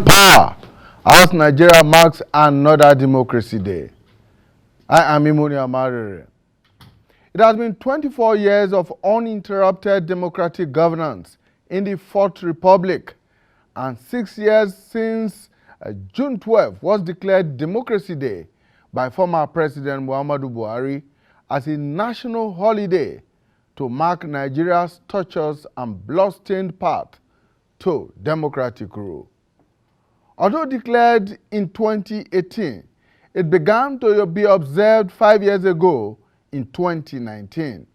and power as Nigeria marks another Democracy Day. I am Imoni Amarere. It has been 24 years of uninterrupted democratic governance in the Fourth Republic, and 6 years since June 12 was declared Democracy Day by former President Muhammadu Buhari as a national holiday to mark Nigeria's tortuous and blood-stained path to democratic rule. Although declared in 2018, it began to be observed 5 years ago in 2019.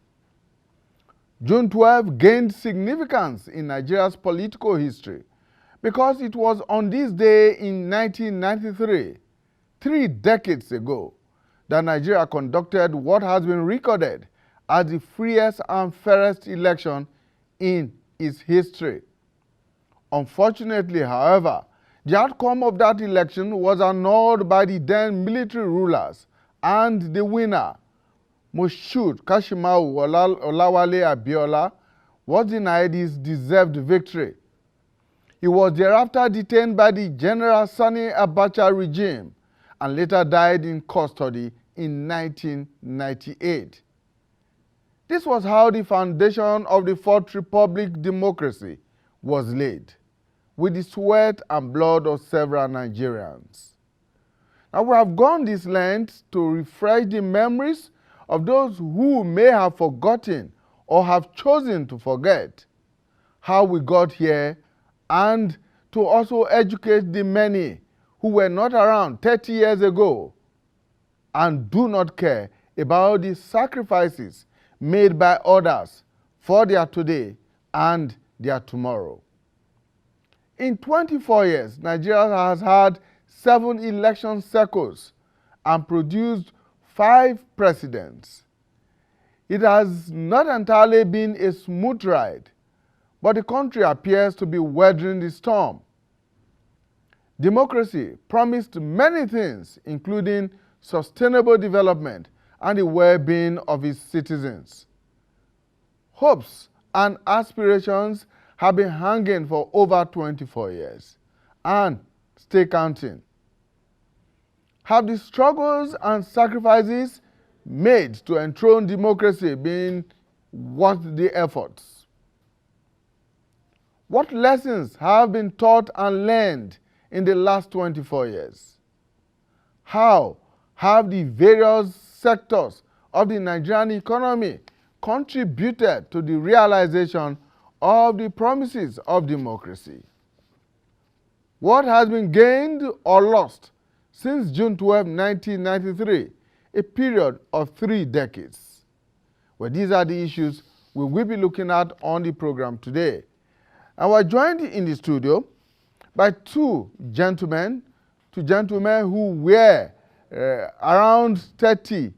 June 12 gained significance in Nigeria's political history because it was on this day in 1993, 3 decades ago, that Nigeria conducted what has been recorded as the freest and fairest election in its history. Unfortunately, however, the outcome of that election was annulled by the then military rulers, and the winner, Moshood Kashimawo Olawale Abiola, was denied his deserved victory. He was thereafter detained by the General Sani Abacha regime and later died in custody in 1998. This was how the foundation of the Fourth Republic democracy was laid, with the sweat and blood of several Nigerians. Now, we have gone this length to refresh the memories of those who may have forgotten or have chosen to forget how we got here, and to also educate the many who were not around 30 years ago and do not care about the sacrifices made by others for their today and their tomorrow. In 24 years, Nigeria has had 7 election cycles and produced 5 presidents. It has not entirely been a smooth ride, but the country appears to be weathering the storm. Democracy promised many things, including sustainable development and the well-being of its citizens. Hopes and aspirations have been hanging for over 24 years, and stay counting. Have the struggles and sacrifices made to enthrone democracy been worth the efforts? What lessons have been taught and learned in the last 24 years? How have the various sectors of the Nigerian economy contributed to the realization of the promises of democracy? What has been gained or lost since June 12, 1993, a period of 3 decades? Well, these are the issues we will be looking at on the program today. And we're joined in the studio by two gentlemen who were around 30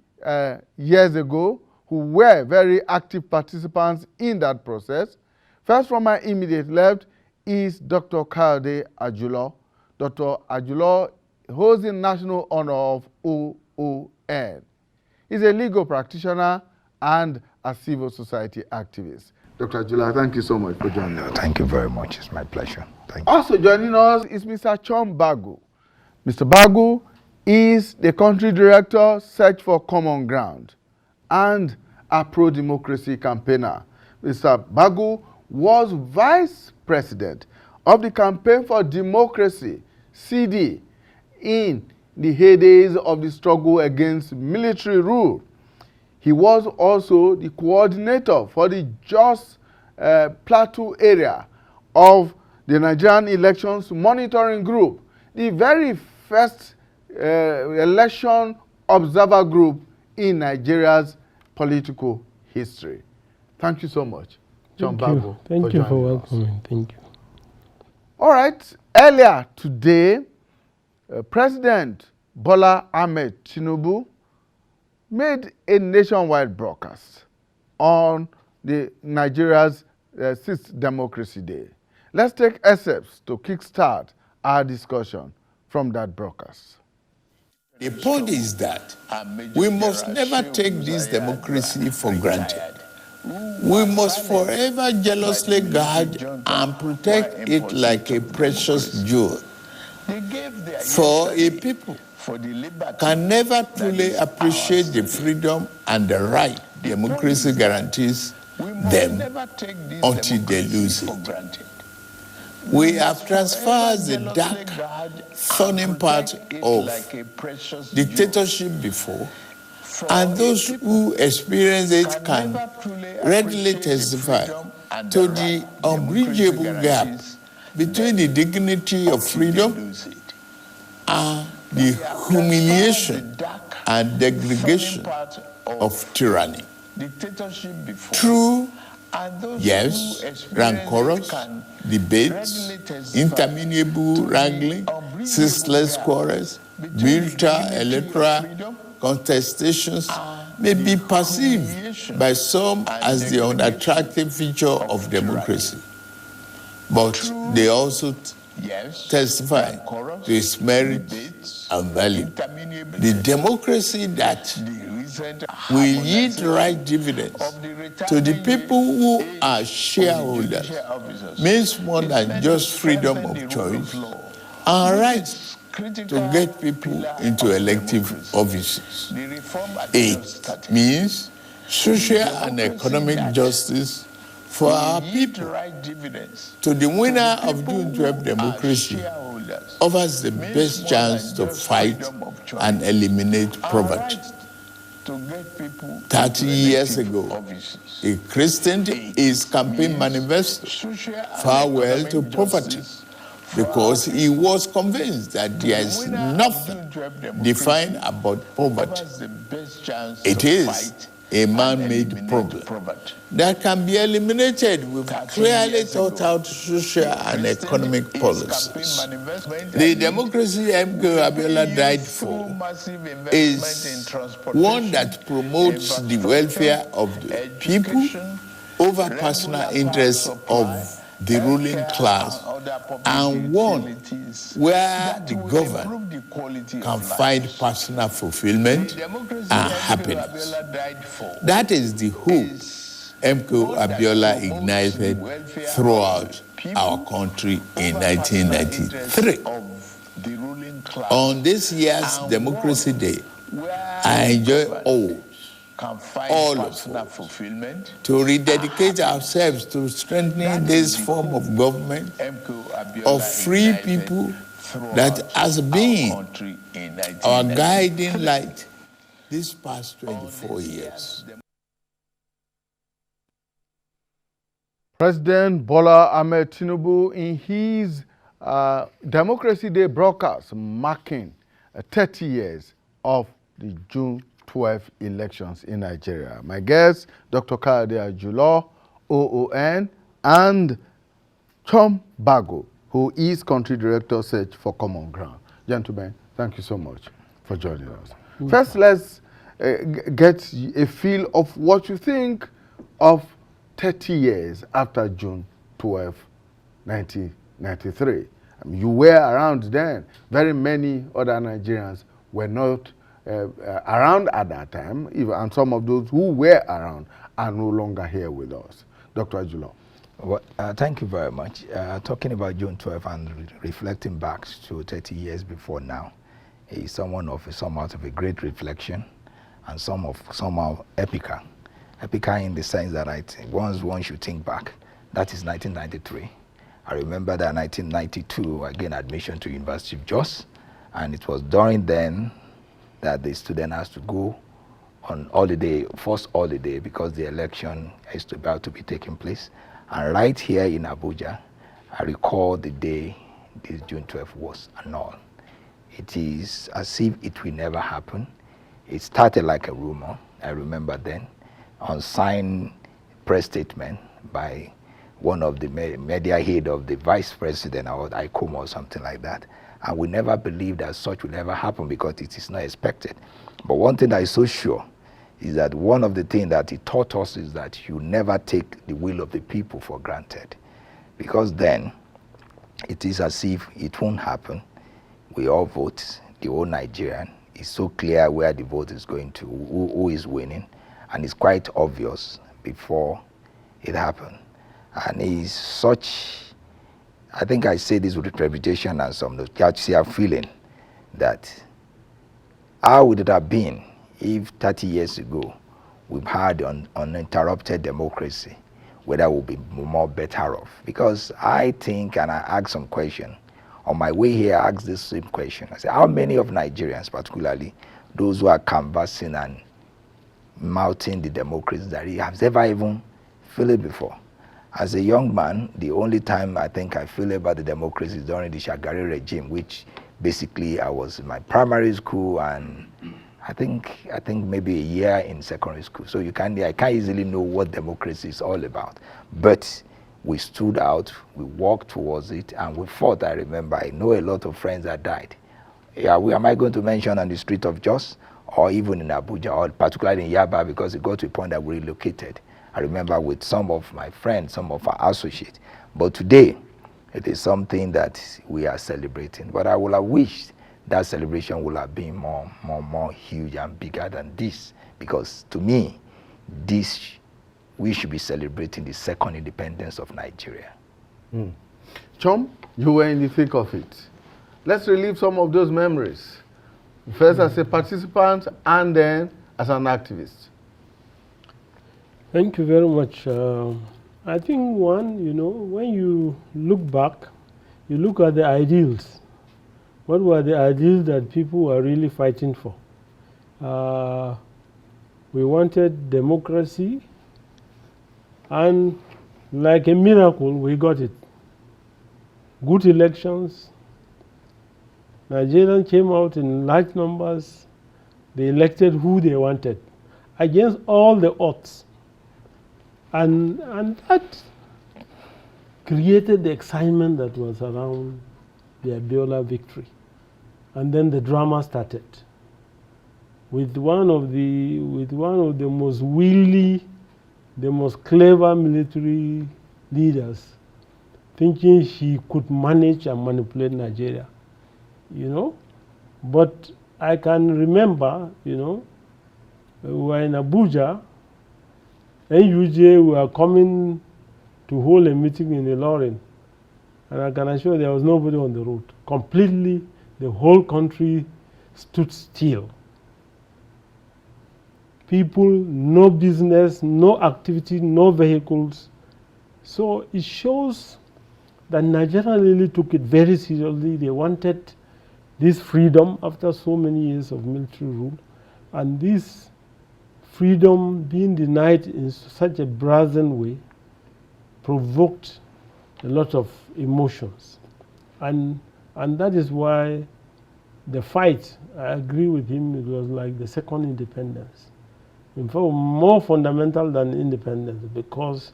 years ago, who were very active participants in that process. First, from my immediate left is Dr. Kayode Ajulo. Dr. Ajulo holds the national honor of OON. He's a legal practitioner and a civil society activist. Dr. Ajulo, thank you so much for joining us. Thank you very much. It's my pleasure. Thank you. Also joining us is Mr. Chom Bagu. Mr. Bagu is the country director, Search for Common Ground, and a pro-democracy campaigner. Mr. Bagu was vice president of the Campaign for Democracy, CD, in the heydays of the struggle against military rule. He was also the coordinator for the Jos Plateau area of the Nigerian Elections Monitoring Group, the very first election observer group in Nigeria's political history. Thank you so much, Chom Bagu. Thank you for welcoming. Thank you. All right. Earlier today, President Bola Ahmed Tinubu made a nationwide broadcast on the Nigeria's 6th Democracy Day. Let's take excerpts to kickstart our discussion from that broadcast. The point is that we must never take this democracy for granted. We must forever jealously guard and protect it like a precious jewel. For a people can never truly appreciate the freedom and the right democracy guarantees them until they lose it. We have transferred the dark, thorny part of dictatorship before, and those who experience it can readily testify to the unbridgeable gap between the dignity of freedom and the humiliation and degradation of tyranny. Through, yes, rancorous debates, interminable wrangling, ceaseless quarrels, bitter electoral contestations may be perceived by some as the unattractive feature of democracy, but they also testify to its merit and value. The democracy that will yield right dividends to the people who are shareholders means more than just freedom of choice and rights to get people into elective offices. It means social and economic justice for our people. To the winner of June 12 democracy offers the best chance to fight and eliminate poverty. 30 years ago, he christened his campaign manifesto Farewell to Poverty, because he was convinced that there is nothing defined about poverty. It is a man-made problem that can be eliminated with clearly thought out social and economic policies. The democracy MK Abiola died for is one that promotes the welfare of the people over personal interests of the ruling class, and one where the governed can find personal fulfillment and happiness. That is the hope MK Abiola ignited throughout our country in 1993. On this year's Democracy Day, I enjoy all of us to rededicate ourselves to strengthening this form of government of free people that has been our guiding light these past 24 years. President Bola Ahmed Tinubu, in his Democracy Day broadcast marking 30 years of the June 12 elections in Nigeria. My guests, Dr. Kayode Ajulo, OON, and Tom Bago, who is Country Director Search for Common Ground. Gentlemen, thank you so much for joining us. First, let's get a feel of what you think of 30 years after June 12, 1993. I mean, you were around then. Very many other Nigerians were not around at that time, and some of those who were around are no longer here with us. Dr. Ajulo. Well, thank you very much. Talking about June 12 and reflecting back to 30 years before now is somewhat of a great reflection and somehow epica. Epica in the sense that once one should think back, that is 1993. I remember that 1992, again, admission to University of Jos, and it was during then that the student has to go on holiday, first holiday, because the election is about to be taking place. And right here in Abuja, I recall the day this June 12 was annulled. It is as if it will never happen. It started like a rumor, I remember then, unsigned press statement by one of the media head of the vice president or ICOM or something like that. And we never believed that such will ever happen because it is not expected. But one thing that is so sure is that one of the things that he taught us is that you never take the will of the people for granted. Because then, it is as if it won't happen. We all vote, the whole Nigerian. It's so clear where the vote is going to, who is winning. And it's quite obvious before it happened. And it's such I think I say this with reputation and some nostalgia feeling that how would it have been if 30 years ago we've had uninterrupted democracy, whether we'll be more better off? Because I think, and I asked some question, on my way here I asked this same question. I said, how many of Nigerians, particularly those who are canvassing and mouthing the democracy that he has ever even feel it before? As a young man, the only time I think I feel about the democracy is during the Shagari regime, which basically I was in my primary school and I think maybe a year in secondary school. So I can't easily know what democracy is all about. But we stood out, we walked towards it, and we fought. I remember, I know a lot of friends that died. Yeah, am I going to mention on the street of Jos, or even in Abuja, or particularly in Yaba, because it got to a point that we relocated. I remember with some of my friends, some of our associates. But today, it is something that we are celebrating. But I would have wished that celebration would have been more huge and bigger than this. Because to me, we should be celebrating the second independence of Nigeria. Chom, you were in the thick of it. Let's relive some of those memories. First as a participant and then as an activist. Thank you very much. I think when you look back, you look at the ideals. What were the ideals that people were really fighting for? We wanted democracy, and like a miracle, we got it. Good elections. Nigerians came out in large numbers. They elected who they wanted against all the odds. And that created the excitement that was around the Abiola victory. And then the drama started with one of the most wily, the most clever military leaders thinking he could manage and manipulate Nigeria, But I can remember, we were in Abuja, NUJ were coming to hold a meeting in Ilorin, and I can assure there was nobody on the road. Completely, the whole country stood still. People, no business, no activity, no vehicles. So it shows that Nigeria really took it very seriously. They wanted this freedom after so many years of military rule, and this freedom being denied in such a brazen way provoked a lot of emotions. And that is why the fight, I agree with him, it was like the second independence. In fact, more fundamental than independence, because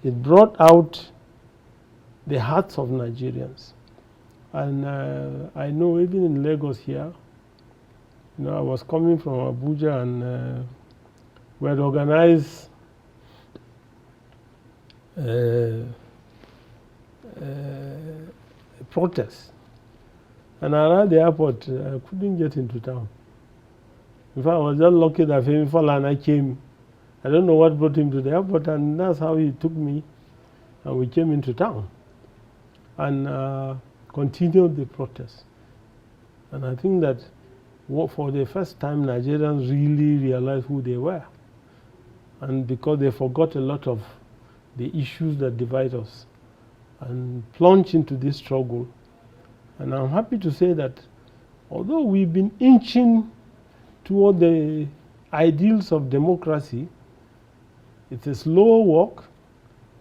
it brought out the hearts of Nigerians. And I know even in Lagos here, I was coming from Abuja, and we had organized a protest. And around the airport, I couldn't get into town. In fact, I was just lucky that Femi Falana came. I don't know what brought him to the airport, and that's how he took me, and we came into town and continued the protest. And I think that for the first time, Nigerians really realized who they were. And because they forgot a lot of the issues that divide us and plunged into this struggle. And I'm happy to say that although we've been inching toward the ideals of democracy, it's a slow walk.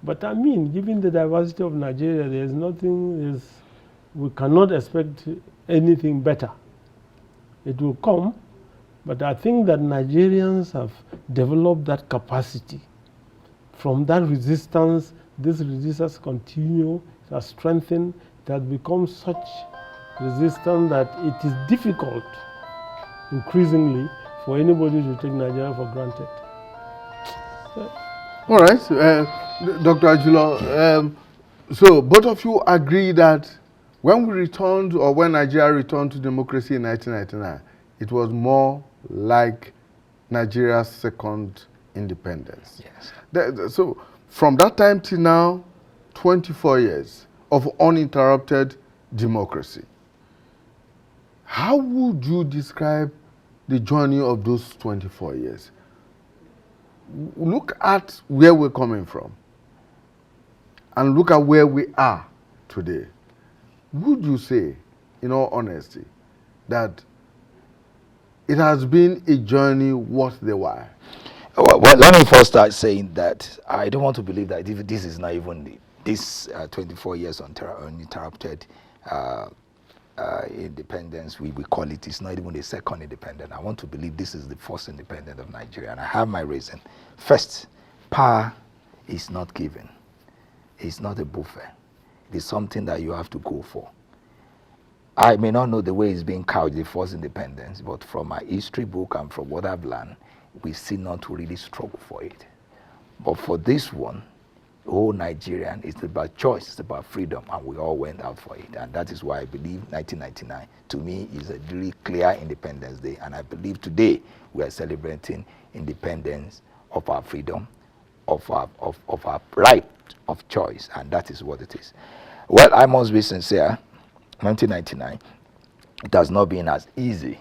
But I mean, given the diversity of Nigeria, we cannot expect anything better. It will come, but I think that Nigerians have developed that capacity. From that resistance, this resistance continues, it has strengthened, it has become such resistance that it is difficult, increasingly, for anybody to take Nigeria for granted. All right, Dr. Ajulo, so both of you agree that when we returned, or when Nigeria returned to democracy in 1999, it was more like Nigeria's second independence. Yes. So from that time till now, 24 years, of uninterrupted democracy. How would you describe the journey of those 24 years? Look at where we're coming from and look at where we are today. Would you say, in all honesty, that it has been a journey worth the while? Well, let me first start saying that I don't want to believe that this is not even this 24 years uninterrupted independence, we call it. It's not even the second independence. I want to believe this is the first independence of Nigeria, and I have my reason. First, power is not given. It's not a buffet. It's something that you have to go for. I may not know the way it's being couched, the first independence, but from my history book and from what I've learned, we see not to really struggle for it. But for this one, whole Nigerian, it's about choice, it's about freedom, and we all went out for it. And that is why I believe 1999, to me, is a really clear Independence Day. And I believe today we are celebrating independence of our freedom, of our right of choice, and that is what it is. Well, I must be sincere, 1999, it has not been as easy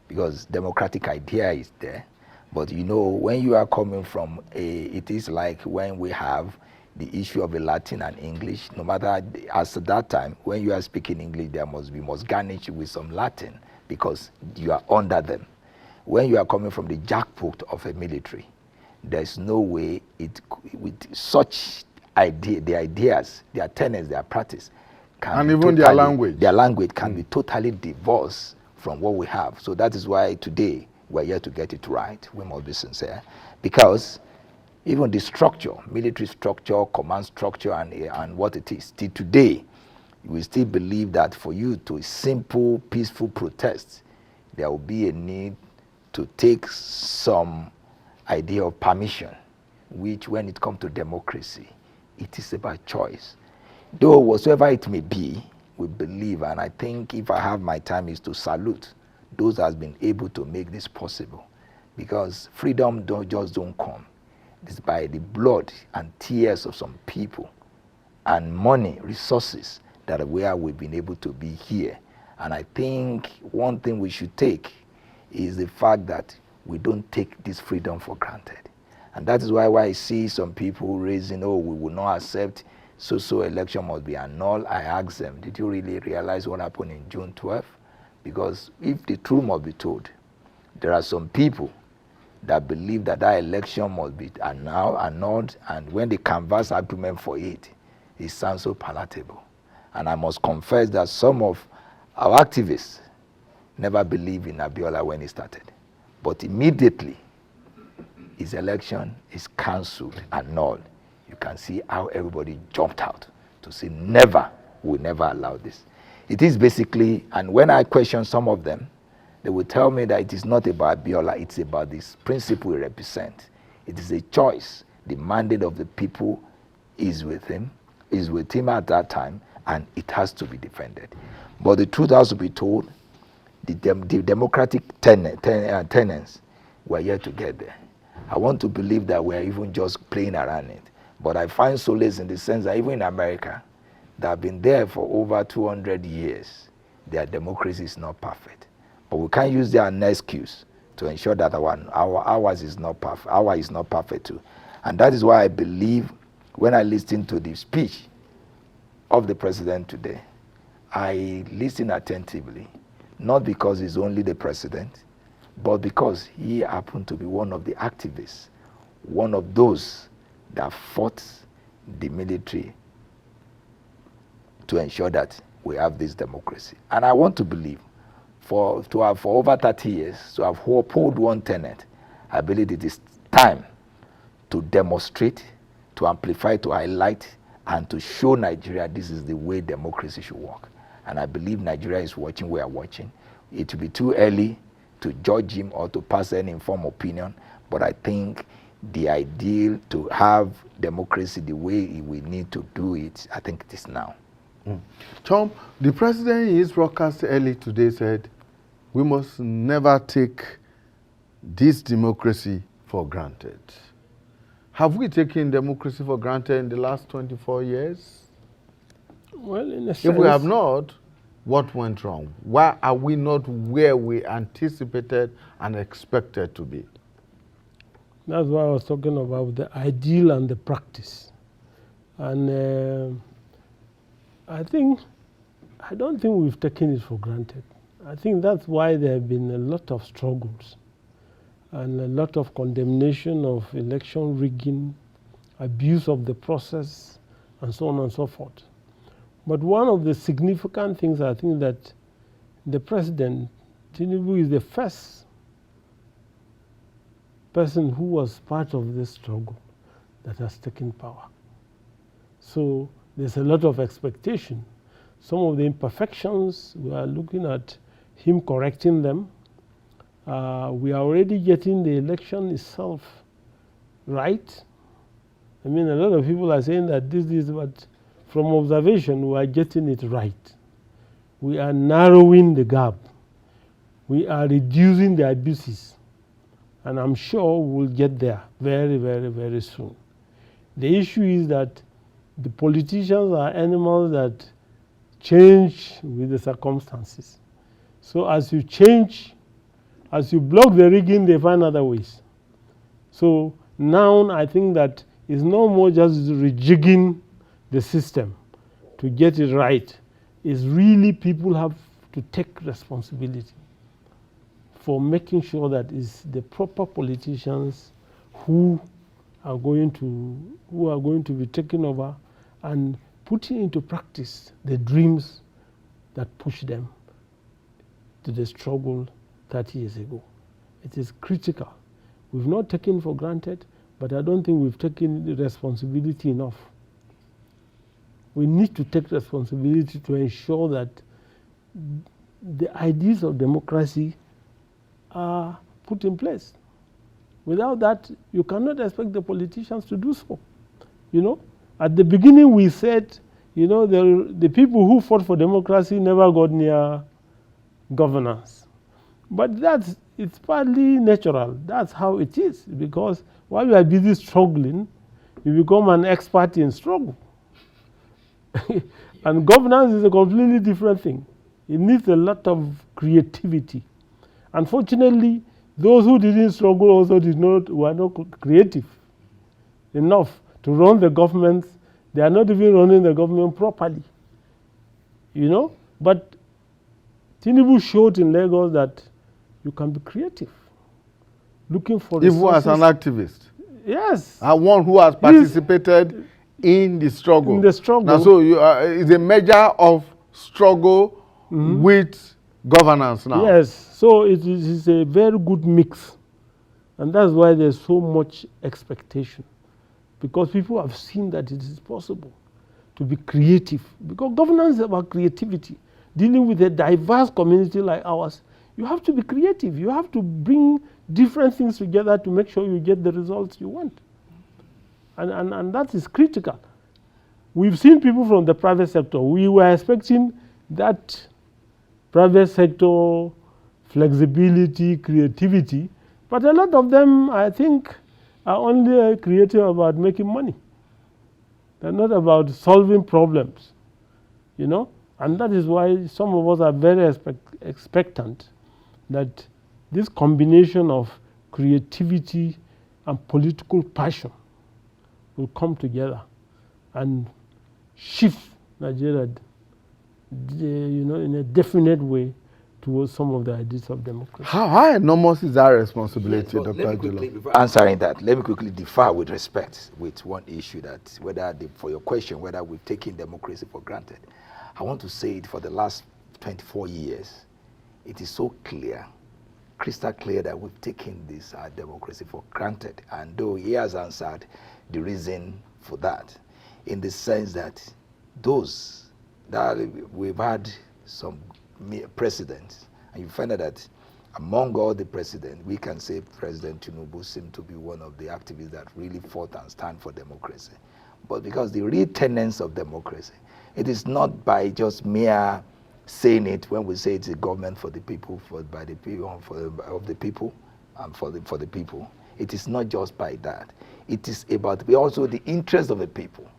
because democratic idea is there. But you know, when you are coming from it is like when we have the issue of the Latin and English, no matter, as at that time, when you are speaking English, there must garnish with some Latin because you are under them. When you are coming from the jackpot of a military, there's no way with such the ideas, their tenets, their practice, and even their language can be totally divorced from what we have. So that is why today we're here to get it right. We must be sincere, because even the structure, military structure, command structure, and what it is, still today, we still believe that for you to simple, peaceful protest, there will be a need to take some idea of permission, which when it comes to democracy, it is about choice. Though whatsoever it may be, we believe, and I think if I have my time, is to salute those that has been able to make this possible, because freedom don't come. It's by the blood and tears of some people and money, resources, that we've been able to be here. And I think one thing we should take is the fact that we don't take this freedom for granted. And that is why I see some people raising, oh, we will not accept so election must be annulled. I ask them, did you really realize what happened in June 12th? Because if the truth must be told, there are some people that believe that election must be annulled, and when they canvass argument for it, it sounds so palatable. And I must confess that some of our activists never believed in Abiola when he started. But immediately, his election is cancelled, annulled. You can see how everybody jumped out to say, never, we'll never allow this. It is basically, and when I question some of them, they will tell me that it is not about Abiola, it's about this principle we represent. It is a choice. The mandate of the people is with him at that time, and it has to be defended. But the truth has to be told, the democratic tenets were yet to get there. I want to believe that we're even just playing around it. But I find solace in the sense that even in America, they have been there for over 200 years. Their democracy is not perfect. But we can't use that as an excuse to ensure that ours is not perfect. Ours is not perfect too. And that is why I believe when I listen to the speech of the president today, I listen attentively, not because he's only the president, but because he happened to be one of the activists, one of those that fought the military to ensure that we have this democracy. And I want to believe, for over 30 years, to have upheld one tenet, I believe it is time to demonstrate, to amplify, to highlight, and to show Nigeria this is the way democracy should work. And I believe Nigeria is watching, we are watching. It will be too early to judge him or to pass any informed opinion, but I think the ideal to have democracy the way we need to do it, I think it is now. Tom, the president in his broadcast early today said, we must never take this democracy for granted. Have we taken democracy for granted in the last 24 years? Well, in a sense. If we have not, what went wrong? Why are we not where we anticipated and expected to be? That's why I was talking about the ideal and the practice. And I don't think we've taken it for granted. I think that's why there have been a lot of struggles and a lot of condemnation of election rigging, abuse of the process, and so on and so forth. But one of the significant things, I think, that the President, Tinubu, is the first person who was part of this struggle that has taken power. So there's a lot of expectation. Some of the imperfections, we are looking at him correcting them. We are already getting the election itself right. I mean, a lot of people are saying that this is, but from observation, we are getting it right. We are narrowing the gap. We are reducing the abuses. And I'm sure we'll get there very, very, very soon. The issue is that the politicians are animals that change with the circumstances. So as you change, as you block the rigging, they find other ways. So now I think that it's no more just rejigging the system to get it right. It's really people have to take responsibility for making sure that it's the proper politicians who are going to be taking over and putting into practice the dreams that pushed them to the struggle 30 years ago. It is critical. We've not taken for granted, but I don't think we've taken the responsibility enough. We need to take responsibility to ensure that the ideas of democracy are put in place. Without that, you cannot expect the politicians to do so. You know, at the beginning we said, you know, the people who fought for democracy never got near governance. But it's partly natural. That's how it is, because while you are busy struggling, you become an expert in struggle. And governance is a completely different thing. It needs a lot of creativity. Unfortunately, those who didn't struggle also were not creative enough to run the government. They are not even running the government properly. You know? But Tinubu showed in Lagos that you can be creative. Looking for resources. Even as an activist. Yes. And one who has participated in the struggle. In the struggle. Now, so it's a measure of struggle with governance now. Yes. So it is a very good mix. And that's why there's so much expectation. Because people have seen that it is possible to be creative. Because governance is about creativity. Dealing with a diverse community like ours, you have to be creative. You have to bring different things together to make sure you get the results you want. And that is critical. We've seen people from the private sector. We were expecting that private sector flexibility, creativity, but a lot of them, I think, are only creative about making money. They're not about solving problems, you know? And that is why some of us are very expectant that this combination of creativity and political passion will come together and shift Nigeria, you know, in a definite way towards some of the ideas of democracy. How enormous is that responsibility, Yes, Dr. let me quickly, Ajula? before answering that, let me quickly differ with respect with one issue that for your question, whether we've taken democracy for granted. I want to say it for the last 24 years, it is so clear, crystal clear, that we've taken this democracy for granted. And though he has answered the reason for that, in the sense that those that we've had some presidents, and you find out that among all the presidents, we can say President Tinubu seemed to be one of the activists that really fought and stand for democracy. But because the real tenets of democracy, it is not by just mere saying it when we say it's a government for the people, by the people, of the people, and for the people. It is not just by that. It is about also the interest of the people.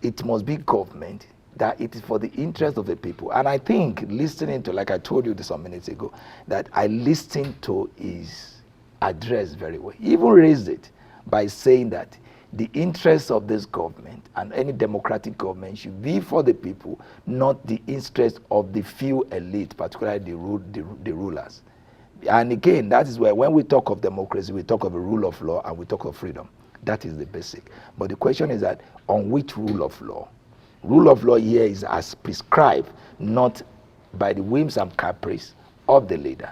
It must be government that it is for the interest of the people. And I think listening to, like I told you this some minutes ago, that I listened to his address very well. He even raised it by saying that the interests of this government and any democratic government should be for the people, not the interest of the few elite, particularly the rulers. And again, that is where when we talk of democracy, we talk of a rule of law and we talk of freedom. That is the basic. But the question is that on which rule of law? Rule of law here is as prescribed, not by the whims and caprice of the leader.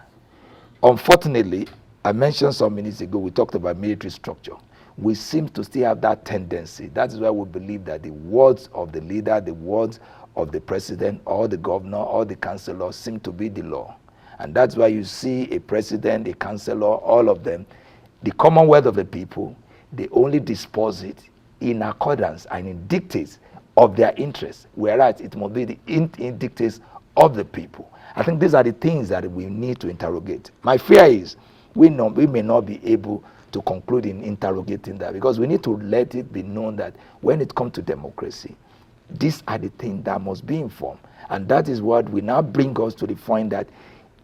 Unfortunately, I mentioned some minutes ago, we talked about military structure. We seem to still have that tendency. That is why we believe that the words of the leader, the words of the president, or the governor, or the councillor seem to be the law. And that's why you see a president, a councillor, all of them, the commonwealth of the people, they only dispose it in accordance and in dictates of their interests, whereas it must be the in dictates of the people. I think these are the things that we need to interrogate. My fear is we may not be able to conclude in interrogating that, because we need to let it be known that when it comes to democracy, these are the things that must be informed. And that is what will now bring us to the point that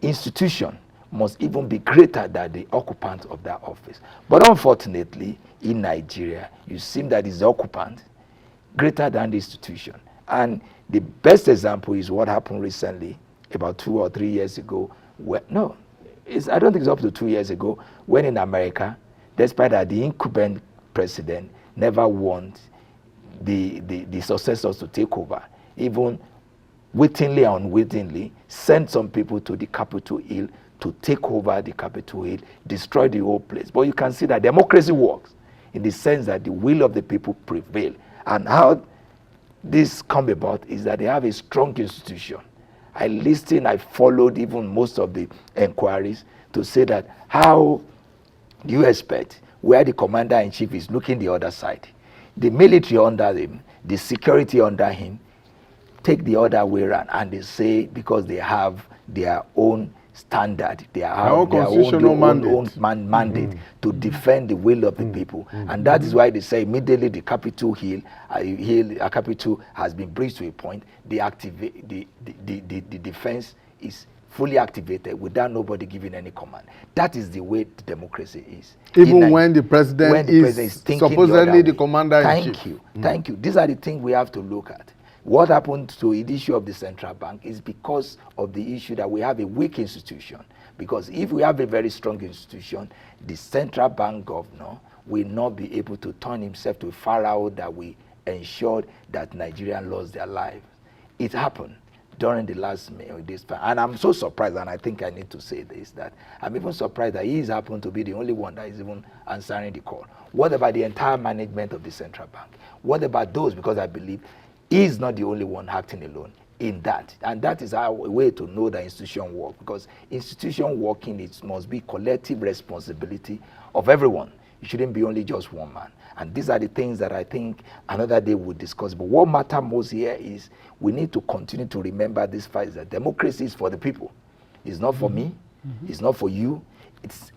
institution must even be greater than the occupant of that office. But unfortunately, in Nigeria, you seem that is the occupant greater than the institution. And the best example is what happened recently, about 2 or 3 years ago. I don't think it's up to 2 years ago, when in America, despite that the incumbent president never want the successors to take over, even wittingly or unwittingly, sent some people to the Capitol Hill to take over the Capitol Hill, destroy the whole place. But you can see that democracy works in the sense that the will of the people prevail. And how this come about is that they have a strong institution. I followed even most of the inquiries to say that how do you expect where the commander-in-chief is looking the other side, the military under him, the security under him, take the other way around, and they say because they have their own standard, they have their own mandate to defend the will of the people. And that is why they say immediately the Capitol Hill, Capitol has been breached to a point, the defense is fully activated without nobody giving any command. That is the way the democracy is. Even when the president is supposedly the commander-in-chief. Thank you. These are the things we have to look at. What happened to the issue of the central bank is because of the issue that we have a weak institution. Because if we have a very strong institution, the central bank governor will not be able to turn himself to a pharaoh that we ensured that Nigerians lost their lives. It happened during the last this time. And I'm so surprised, and I think I need to say this, that I'm even surprised that he is happened to be the only one that is even answering the call. What about the entire management of the central bank? What about those? Because I believe he is not the only one acting alone in that. And that is our way to know that institution work, because institution working, it must be collective responsibility of everyone. It shouldn't be only just one man. And these are the things that I think another day we'll discuss. But what matters most here is we need to continue to remember this fact that democracy is for the people. It's not for me. It's not for you.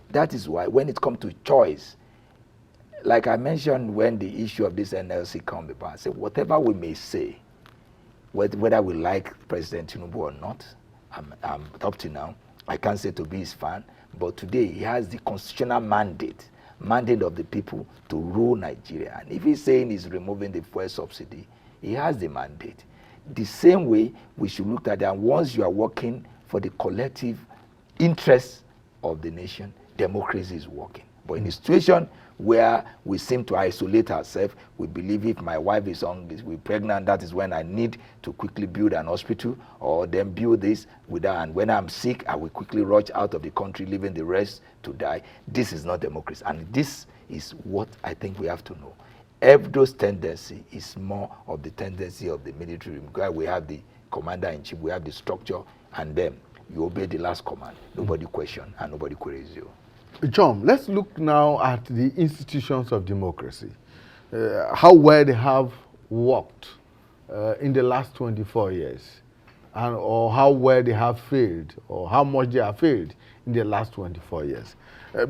That is why when it comes to choice, like I mentioned when the issue of this NLC comes about, I said whatever we may say, whether we like President Tinubu or not, up to now, I can't say to be his fan, but today he has the constitutional mandate of the people to rule Nigeria. And if he's saying he's removing the fuel subsidy, he has the mandate. The same way we should look at that. Once you are working for the collective interests of the nation, democracy is working. But in a situation where we seem to isolate ourselves, we believe if my wife is pregnant, that is when I need to quickly build an hospital, or then build this without, and when I'm sick, I will quickly rush out of the country, leaving the rest to die. This is not democracy. And this is what I think we have to know. Every tendency is more of the tendency of the military. Because we have the commander-in-chief, we have the structure, and then you obey the last command. Nobody question and nobody queries you. John, let's look now at the institutions of democracy, how well they have worked in the last 24 years, or how well they have failed, or how much they have failed in the last 24 years.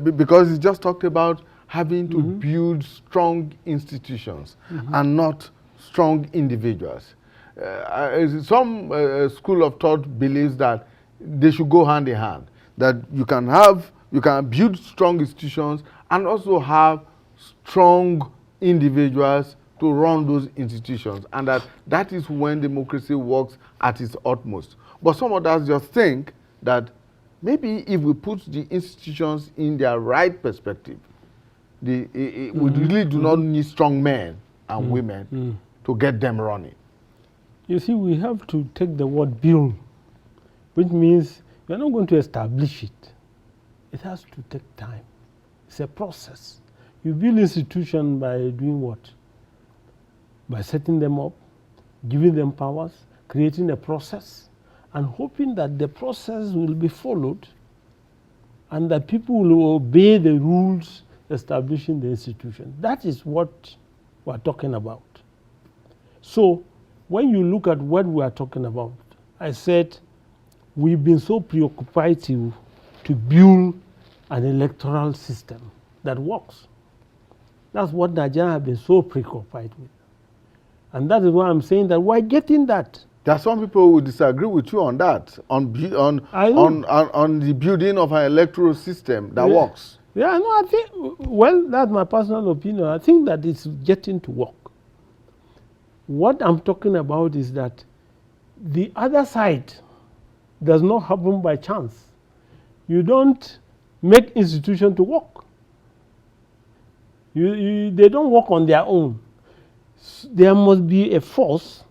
Because he just talked about having to build strong institutions and not strong individuals. Some school of thought believes that they should go hand in hand. That you can build strong institutions and also have strong individuals to run those institutions, and that is when democracy works at its utmost. But some others just think that maybe if we put the institutions in their right perspective, we really do not need strong men and women to get them running. You see, we have to take the word build, which means we are not going to establish it. It has to take time. It's a process. You build institutions by doing what? By setting them up, giving them powers, creating a process, and hoping that the process will be followed and that people will obey the rules establishing the institution. That is what we're talking about. So when you look at what we are talking about, I said we've been so preoccupied to build an electoral system that works. That's what Nigeria has been so preoccupied with. And that is why I'm saying that we're getting that. There are some people who disagree with you on that, on the building of an electoral system that works. Yeah, no, I think, well, that's my personal opinion. I think that it's getting to work. What I'm talking about is that the other side does not happen by chance. You don't make institutions to work. They don't work on their own. There must be a force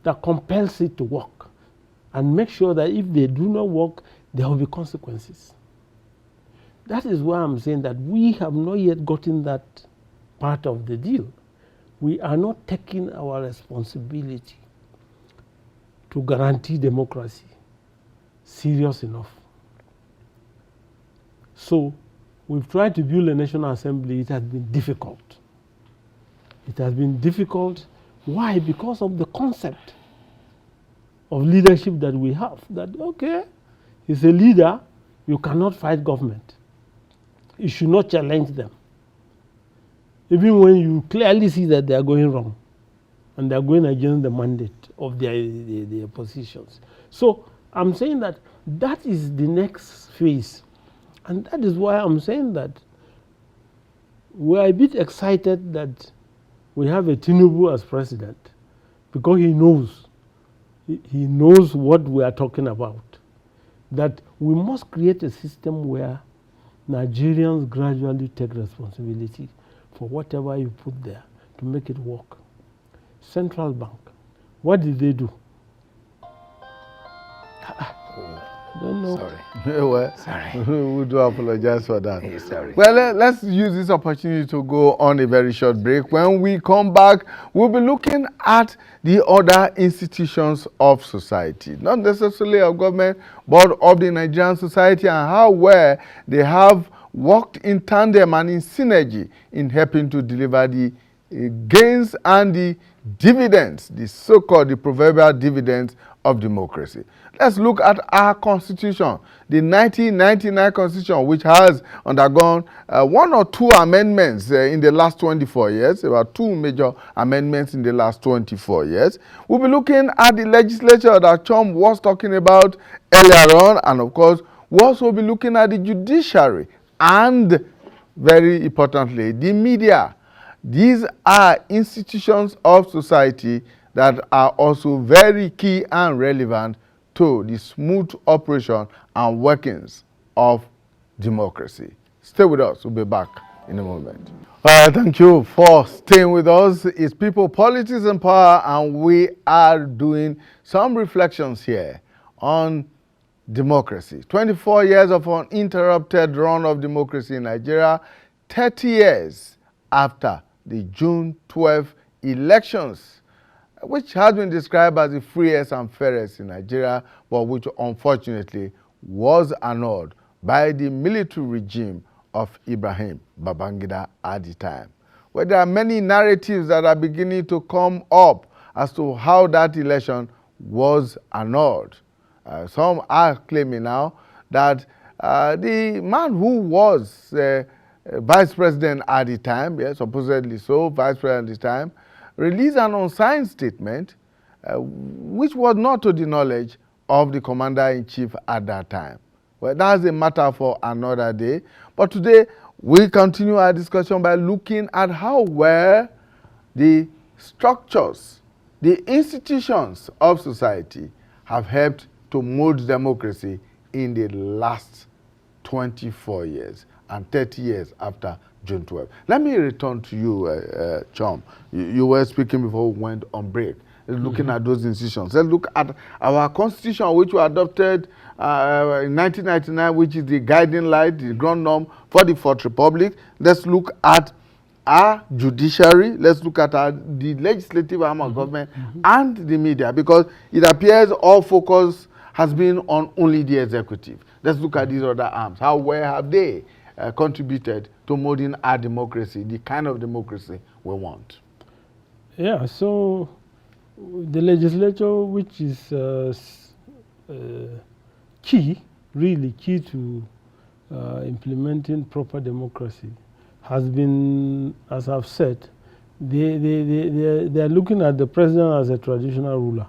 that compels it to work and make sure that if they do not work, there will be consequences. That is why I'm saying that we have not yet gotten that part of the deal. We are not taking our responsibility to guarantee democracy serious enough. So we've tried to build a National Assembly. It has been difficult. It has been difficult. Why? Because of the concept of leadership that we have. That, okay, he's a leader, you cannot fight government. You should not challenge them. Even when you clearly see that they are going wrong and they are going against the mandate of their positions. So I'm saying that that is the next phase. And that is why I'm saying that we are a bit excited that we have a Tinubu as president, because he knows what we are talking about. That we must create a system where Nigerians gradually take responsibility for whatever you put there to make it work. Central Bank, what did they do? I don't know. Sorry. Well, Sorry. we do apologize for that. Hey, sorry. Well, let's use this opportunity to go on a very short break. When we come back, we'll be looking at the other institutions of society, not necessarily of government, but of the Nigerian society, and how well they have worked in tandem and in synergy in helping to deliver the gains and the dividends, the so-called, the proverbial dividends of democracy. Let's look at our constitution, the 1999 constitution, which has undergone one or two amendments in the last 24 years. There were two major amendments in the last 24 years. We'll be looking at the legislature that Chom was talking about earlier on, and of course, we'll also be looking at the judiciary and, very importantly, the media. These are institutions of society that are also very key and relevant to the smooth operation and workings of democracy. Stay with us. We'll be back in a moment. Thank you for staying with us. It's People, Politics and Power, and we are doing some reflections here on democracy. 24 years of uninterrupted run of democracy in Nigeria, 30 years after the June 12 elections, which has been described as the freest and fairest in Nigeria, but which unfortunately was annulled by the military regime of Ibrahim Babangida at the time. Well, there are many narratives that are beginning to come up as to how that election was annulled. Some are claiming now that the man who was vice president at the time, yes, supposedly so, vice president at the time, released an unsigned statement which was not to the knowledge of the commander-in-chief at that time. Well, that's a matter for another day. But today, we continue our discussion by looking at how well the structures, the institutions of society have helped to mold democracy in the last 24 years and 30 years after June 12. Let me return to you, Chom. You were speaking before we went on break. Looking at those institutions. Let's look at our constitution, which was adopted in 1999, which is the guiding light, the ground norm for the Fourth Republic. Let's look at our judiciary. Let's look at the legislative arm of government and the media, because it appears all focus has been on only the executive. Let's look at these other arms. How well have they contributed to molding our democracy, the kind of democracy we want? Yeah, so the legislature, which is key, really key to implementing proper democracy, has been, as I've said, they are looking at the president as a traditional ruler.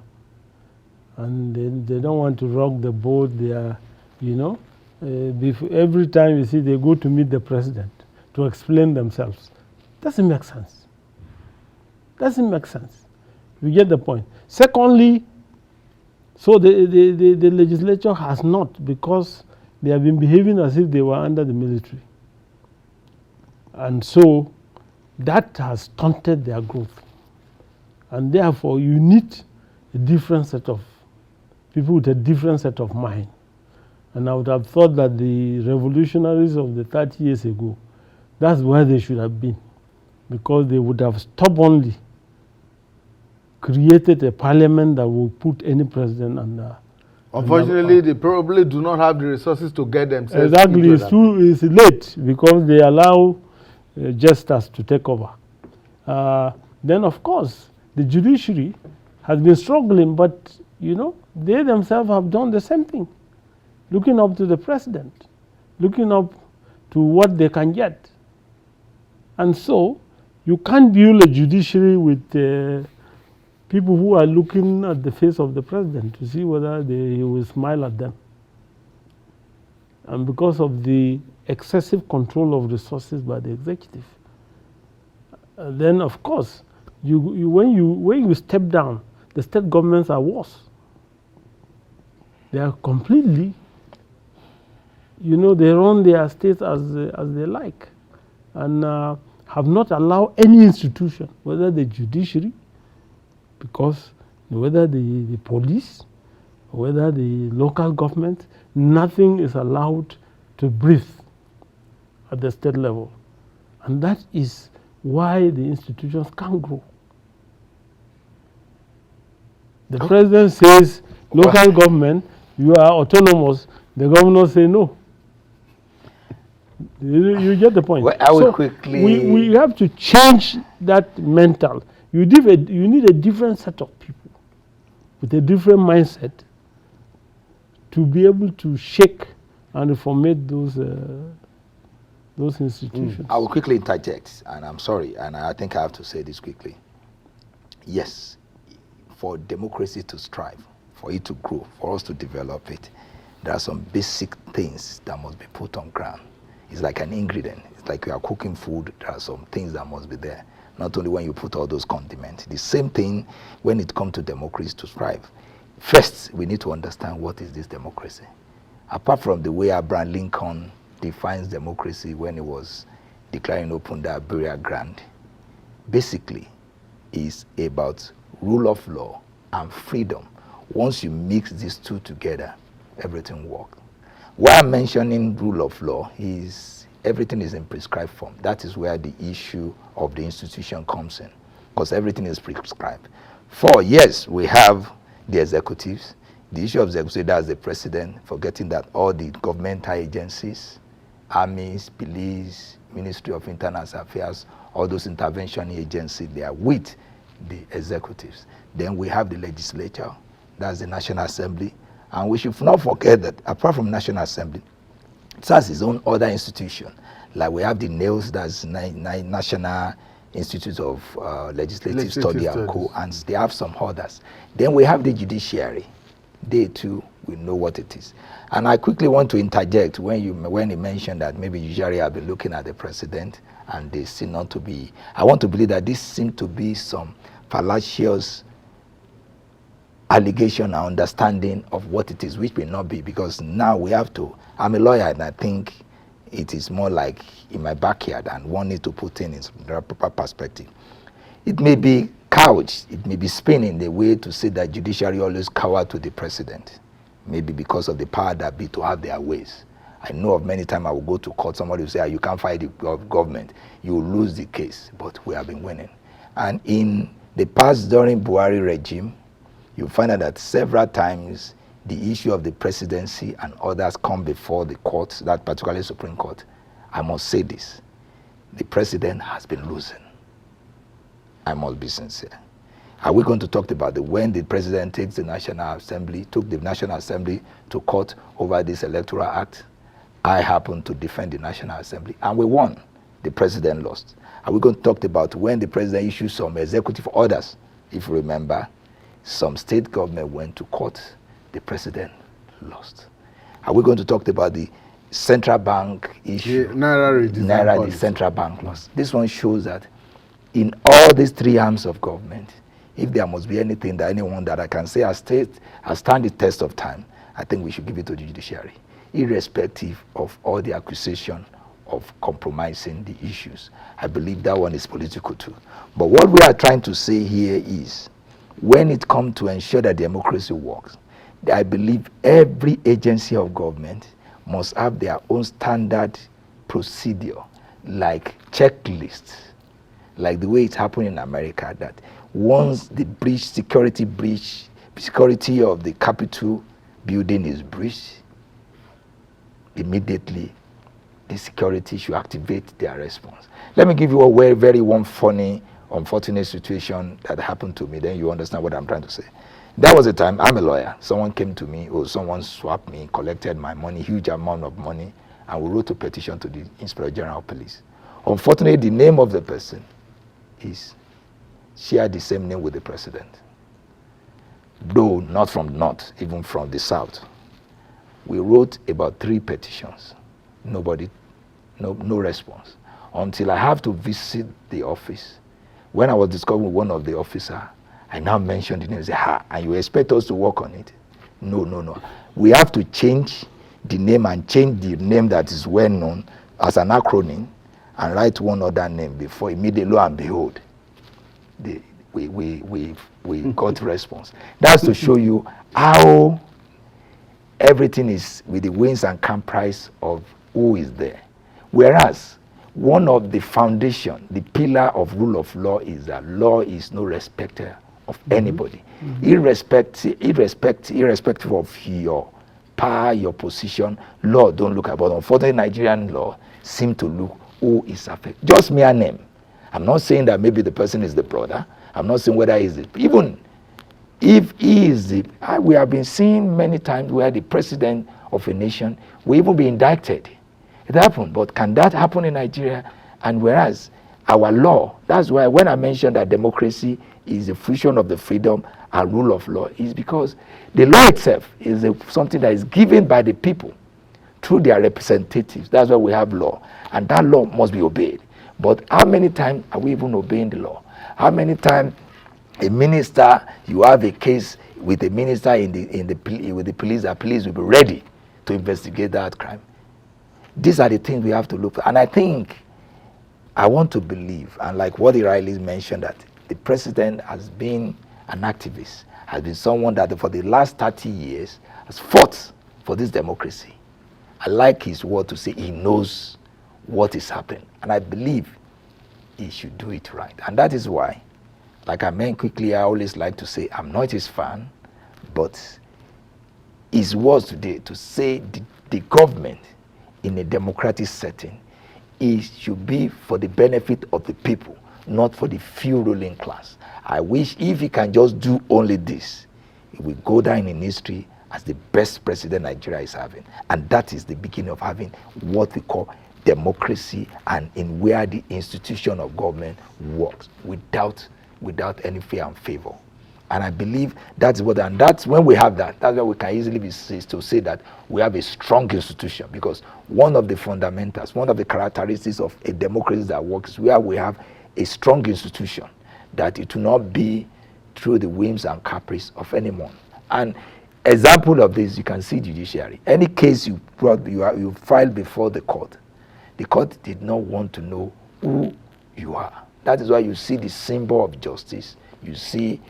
And they don't want to rock the boat. They are, every time you see they go to meet the president to explain themselves. Doesn't make sense. Doesn't make sense. We get the point. Secondly, so the legislature has not, because they have been behaving as if they were under the military. And so that has stunted their growth. And therefore, you need a different set of people with a different set of mind. And I would have thought that the revolutionaries of the 30 years ago, that's where they should have been, because they would have stubbornly created a parliament that will put any president under. Unfortunately, they probably do not have the resources to get themselves. Exactly, it's late because they allow jesters to take over. Then, of course, the judiciary has been struggling, but they themselves have done the same thing, looking up to the president, looking up to what they can get. And so, you can't build a judiciary with people who are looking at the face of the president to see whether he will smile at them. And because of the excessive control of resources by the executive, then of course, when you step down, the state governments are worse. They are completely, they run their states as they like, and have not allowed any institution, whether the judiciary, because whether the police, whether the local government, nothing is allowed to breathe at the state level. And that is why the institutions can't grow. The president says, local government, you are autonomous. The governors say no. You get the point. Well, I will quickly. We have to change that mental. You need a different set of people with a different mindset to be able to shake and reformate those institutions. I will quickly interject, and I'm sorry, and I think I have to say this quickly. Yes, for democracy to strive, for it to grow, for us to develop it, there are some basic things that must be put on ground. It's like an ingredient. It's like you are cooking food. There are some things that must be there. Not only when you put all those condiments. The same thing when it comes to democracy to strive. First, we need to understand what is this democracy. Apart from the way Abraham Lincoln defines democracy when he was declaring open the burial ground, basically is about rule of law and freedom. Once you mix these two together, everything works. Why I'm mentioning rule of law is everything is in prescribed form. That is where the issue of the institution comes in, because everything is prescribed. Yes, we have the executives. The issue of executive, that's the president, forgetting that all the governmental agencies, armies, police, Ministry of Internal Affairs, all those intervention agencies, they are with the executives. Then we have the legislature, that's the National Assembly. And we should not forget that apart from National Assembly, it has its own other institution. Like we have the NAILS, that's National Institute of Legislative Study and Co. And they have some others. Then we have the judiciary. They too will know what it is. And I quickly want to interject when you mentioned that maybe judiciary have been looking at the president and they seem not to be. I want to believe that this seems to be some fallacious allegation and understanding of what it is, which may not be, because now we have to. I'm a lawyer and I think it is more like in my backyard and one needs to put in the proper perspective. It may be couched, it may be spinning the way to say that judiciary always cower to the president, maybe because of the power that be to have their ways. I know of many times I will go to court, somebody will say, you can't fight the government, you will lose the case, but we have been winning. And in the past, during Buhari regime, you find out that several times the issue of the presidency and others come before the court, that particularly Supreme Court. I must say this, the president has been losing. I must be sincere. Are we going to talk about when the president took the National Assembly to court over this Electoral Act? I happened to defend the National Assembly and we won. The president lost. Are we going to talk about when the president issued some executive orders? If you remember, some state government went to court, the president lost. Are we going to talk about the central bank issue? Naira, the central bank lost. This one shows that in all these three arms of government, if there must be anything that anyone that I can say has stand the test of time, I think we should give it to the judiciary, irrespective of all the accusation of compromising the issues. I believe that one is political too. But what we are trying to say here is, when it comes to ensure that democracy works, I believe every agency of government must have their own standard procedure, like checklists, like the way it's happening in America, that once the security of the Capitol building is breached, immediately the security should activate their response. Let me give you a very funny, unfortunate situation that happened to me, then you understand what I'm trying to say. There was a time, I'm a lawyer, someone came to me, or someone swapped me, collected my money, huge amount of money, and we wrote a petition to the Inspector General of Police. Unfortunately, the name of the person shared the same name with the president, though not from north, even from the south. We wrote about 3 petitions, no response, until I have to visit the office. When I was discussing with one of the officers, I now mentioned the name and said, and you expect us to work on it? No. We have to change the name and change the name that is well known as an acronym and write one other name before immediately, lo and behold, we got response. That's to show you how everything is with the wings and caprice of who is there. Whereas one of the foundation, the pillar of rule of law is that law is no respecter of anybody, irrespective of your power, your position. Law don't look at, but unfortunately Nigerian law seem to look who is affected. Just mere name. I'm not saying that maybe the person is the brother. I'm not saying whether he's even if he is the. We have been seeing many times where the president of a nation will even be indicted. It happened, but can that happen in Nigeria? And whereas our law, that's why when I mentioned that democracy is a fusion of the freedom and rule of law, is because the law itself is something that is given by the people through their representatives. That's why we have law, and that law must be obeyed. But how many times are we even obeying the law? How many times a minister, you have a case with a minister with the police, that police will be ready to investigate that crime? These are the things we have to look for. And I want to believe, and like what Riley mentioned, that the president has been an activist, has been someone that for the last 30 years has fought for this democracy. I like his word to say he knows what is happening. And I believe he should do it right. And that is why, like I meant quickly, I always like to say I'm not his fan, but his words today to say the government in a democratic setting, it should be for the benefit of the people, not for the few ruling class. I wish if he can just do only this, he will go down in history as the best president Nigeria is having. And that is the beginning of having what we call democracy and in where the institution of government works without any fear and favor. And I believe that's what, and that's when we have that, that's why we can easily be to say that we have a strong institution, because one of the fundamentals, one of the characteristics of a democracy that works, where we have a strong institution, that it will not be through the whims and caprice of anyone. And example of this, you can see judiciary. Any case you brought, you filed before the court did not want to know who you are. That is why you see the symbol of justice. You see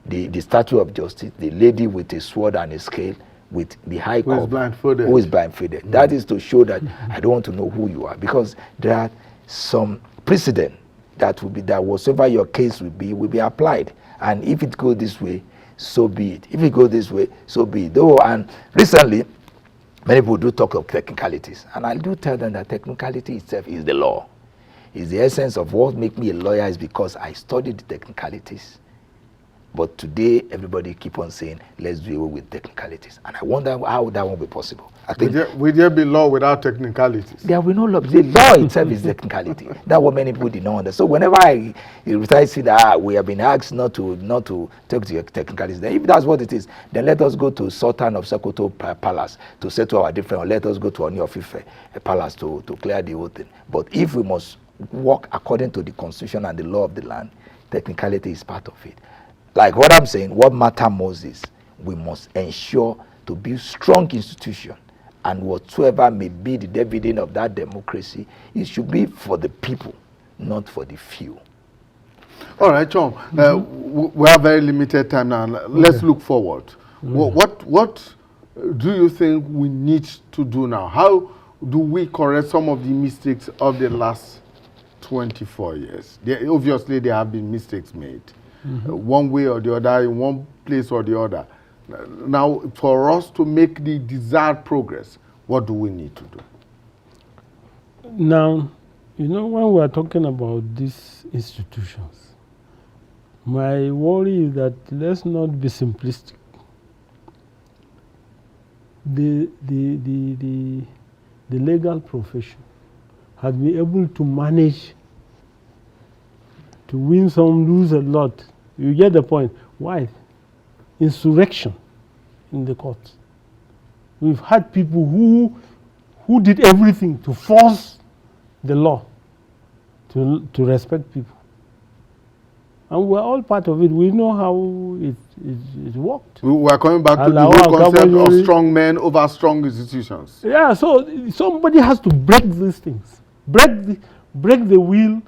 the statue of justice, the lady with a sword and a scale, with the high court who is blindfolded. Mm-hmm. That is to show that I don't want to know who you are, because there are some precedent that will be that whatsoever your case will be applied. And if it goes this way, so be it. If it goes this way, so be it. Though, and recently, many people do talk of technicalities, and I do tell them that technicality itself is the law. Is the essence of what makes me a lawyer is because I studied the technicalities. But today, everybody keep on saying, let's do away with technicalities. And I wonder how that won't be possible. I think will there be law without technicalities? There will no law. The law itself is technicality. That's what many people did not understand. So whenever I see that we have been asked not to take the technicalities, then if that's what it is, then let us go to Sultan of Sokoto Palace to settle our difference, or let us go to Oni of Ife Palace to clear the whole thing. But if we must work according to the constitution and the law of the land, technicality is part of it. Like what I'm saying, what matters most is we must ensure to build strong institution, and whatsoever may be the dividend of that democracy, it should be for the people, not for the few. All right, John. We have very limited time now. Let's look forward. What do you think we need to do now? How do we correct some of the mistakes of the last 24 years? Obviously, there have been mistakes made. One way or the other, in one place or the other. Now, for us to make the desired progress, what do we need to do? Now, when we are talking about these institutions, my worry is that let's not be simplistic. The legal profession has been able to manage to win some, lose a lot. You get the point. Why? Insurrection in the courts. We've had people who did everything to force the law to respect people. And we're all part of it. We know how it worked. We are coming back to the whole concept of strong men over strong institutions. Yeah, so somebody has to break these things. Break the will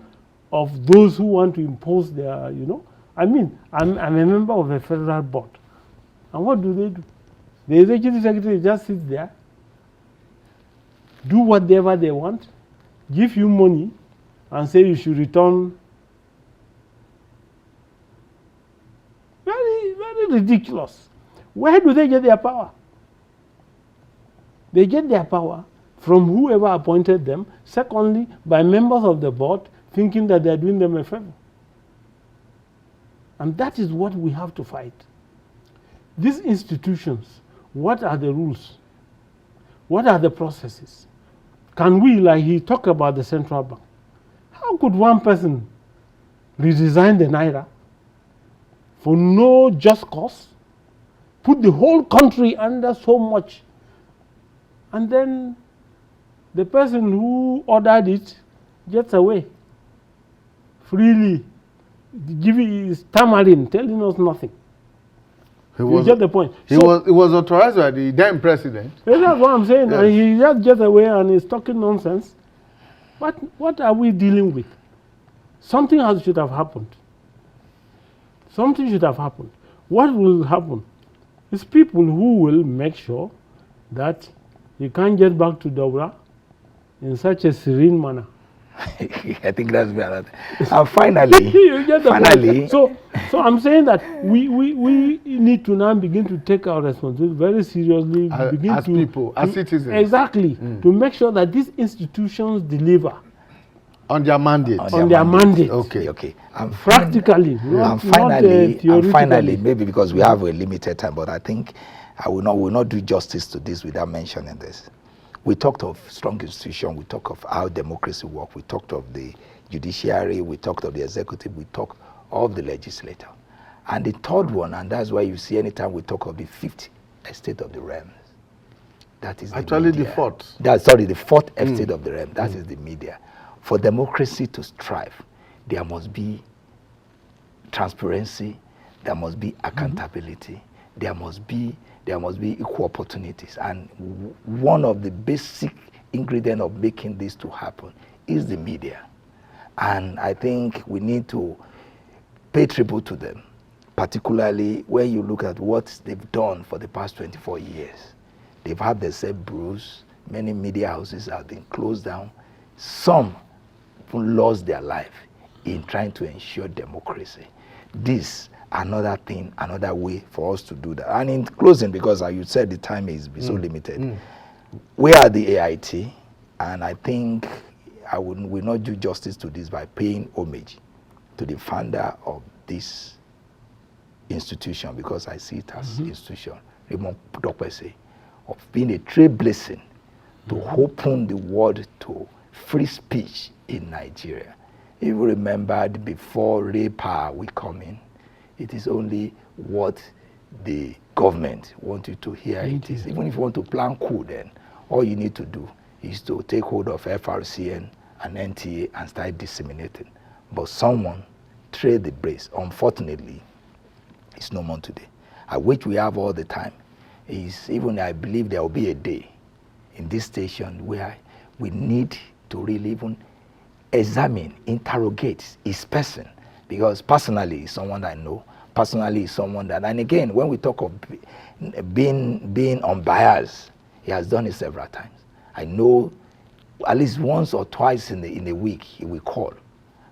of those who want to impose their, I mean, I'm a member of a federal board. And what do? The executive secretary just sits there, do whatever they want, give you money, and say you should return. Very, very ridiculous. Where do they get their power? They get their power from whoever appointed them. Secondly, by members of the board thinking that they're doing them a favor. And that is what we have to fight. These institutions, what are the rules? What are the processes? Can we, like he talked about the central bank, how could one person redesign the Naira for no just cause, put the whole country under so much, and then the person who ordered it gets away freely, stammering, telling us nothing. You get the point. He was authorized by the then president. That's what I'm saying. Yes. And he just gets away and is talking nonsense. What are we dealing with? Something should have happened. Something should have happened. What will happen is people who will make sure that you can't get back to Dobra in such a serene manner. I think that's better. And finally, so I'm saying that we need to now begin to take our responsibility very seriously. As citizens. Exactly. To make sure that these institutions deliver. On their mandate. Okay. And practically. And finally, maybe because we have a limited time, but I think I will not do justice to this without mentioning this. We talked of strong institution, we talked of how democracy works, we talked of the judiciary, we talked of the executive, we talked of the legislature. And the third one, and that's why you see anytime we talk of the fifth estate of the realm, that is actually the the fourth. The fourth estate of the realm, that is the media. For democracy to strive, there must be transparency, there must be accountability, there must be equal opportunities. And one of the basic ingredients of making this to happen is the media. And I think we need to pay tribute to them, particularly when you look at what they've done for the past 24 years. They've had themselves bruised. Many media houses have been closed down. Some even lost their life in trying to ensure democracy. This, another thing, another way for us to do that. And in closing, because you said the time is so limited, we are the AIT, and I think I will not do justice to this by paying homage to the founder of this institution, because I see it as institution, Raymond Dokpese, of being a trailblazing to open the world to free speech in Nigeria. If you remember, before Ray Power will come in, it is only what the government wants you to hear it is. Even if you want to plan coup, then all you need to do is to take hold of FRCN and NTA and start disseminating. But someone trade the brace. Unfortunately, it's no more today. Which we have all the time is, even I believe there will be a day in this station where we need to really even examine, interrogate his person, because personally he's someone that I know, personally he's someone that, and again, when we talk of being unbiased, he has done it several times. I know at least once or twice in a week he will call,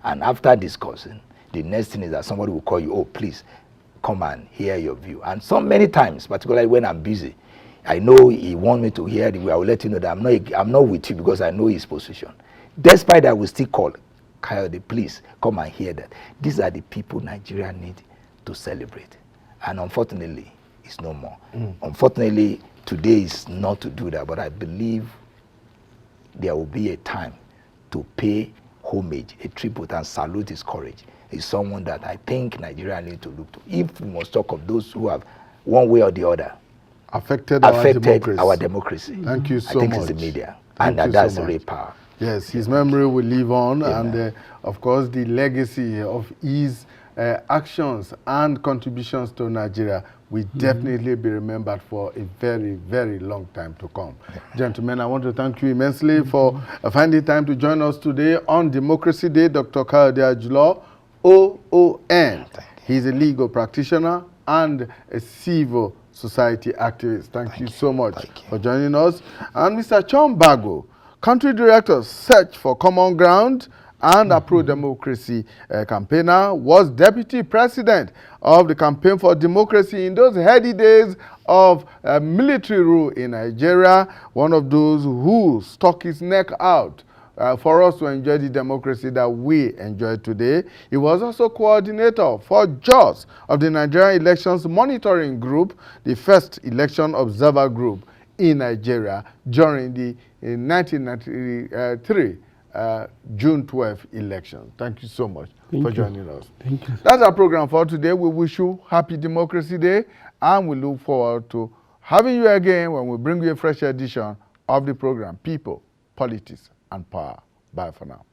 and after discussing, the next thing is that somebody will call you, oh please come and hear your view. And many times, particularly when I'm busy, I know he wants me to hear the way. I will let you know that I'm not with you because I know his position. Despite that, we still call, Coyote, please come and hear that. These are the people Nigeria need to celebrate. And unfortunately, it's no more. Unfortunately, today is not to do that, but I believe there will be a time to pay homage, a tribute, and salute his courage. He's someone that I think Nigeria need to look to. If we must talk of those who have, one way or the other, affected our democracy. Thank you so much. I think it's the media, and that's the real power. Yes, his memory will live on, and of course the legacy of his actions and contributions to Nigeria will definitely be remembered for a very, very long time to come. Gentlemen, I want to thank you immensely for finding time to join us today on Democracy Day. Dr. Kayode Ajulo, OON. He's a legal practitioner and a civil society activist. Thank you so much for joining us. And Mr. Chombago, Country Director, Search for Common Ground and a pro-democracy campaigner, was Deputy President of the Campaign for Democracy in those heady days of military rule in Nigeria, one of those who stuck his neck out for us to enjoy the democracy that we enjoy today. He was also coordinator for JOS of the Nigerian Elections Monitoring Group, the first election observer group in Nigeria during the 1993 June 12 election. Thank you so much for joining us. Thank you. That's our program for today. We wish you happy Democracy Day, and we look forward to having you again when we bring you a fresh edition of the program People, Politics, and Power. Bye for now.